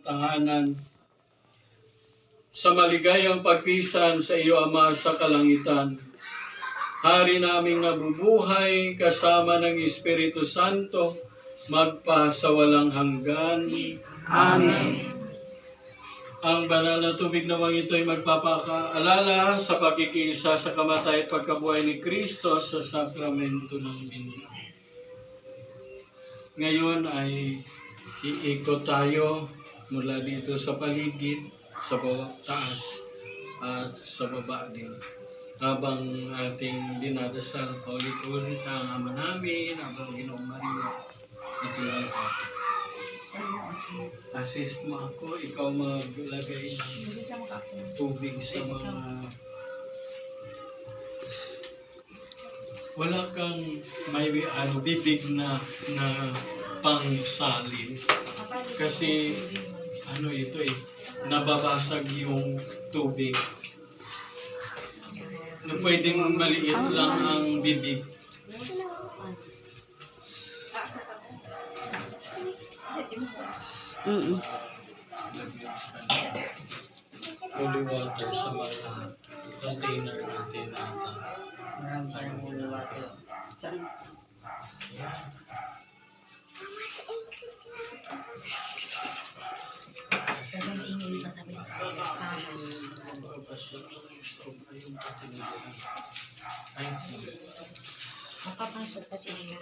tahanan. Sa maligayang pagpisan sa iyo, Ama, sa kalangitan. Hari naming nabubuhay kasama ng Espiritu Santo, magpa sa walang hanggan. Amen. Ang banal na tubig namang ito ay magpapakaalala sa pagkikiisa sa kamatay at pagkabuhay ni Kristo sa sakramento ng binhi. Ngayon ay iikot tayo mula dito sa paligid, sa bawat taas at sa baba din. Habang ating dinadasal paulit-ulit ang Ama namin, habang Ginoong Maria at lahat. Assist mo ako, ikaw maglagay ng tubig sa mga... Wala kang may bibig na pangsalin. Kasi ito nababasag yung tubig. Na pwedeng maliit lang ang bibig. Holy water sa mga container natin ata. Marami tayong holy water. Saan? Pero maingay pa sabi ng makapasok kasi nila.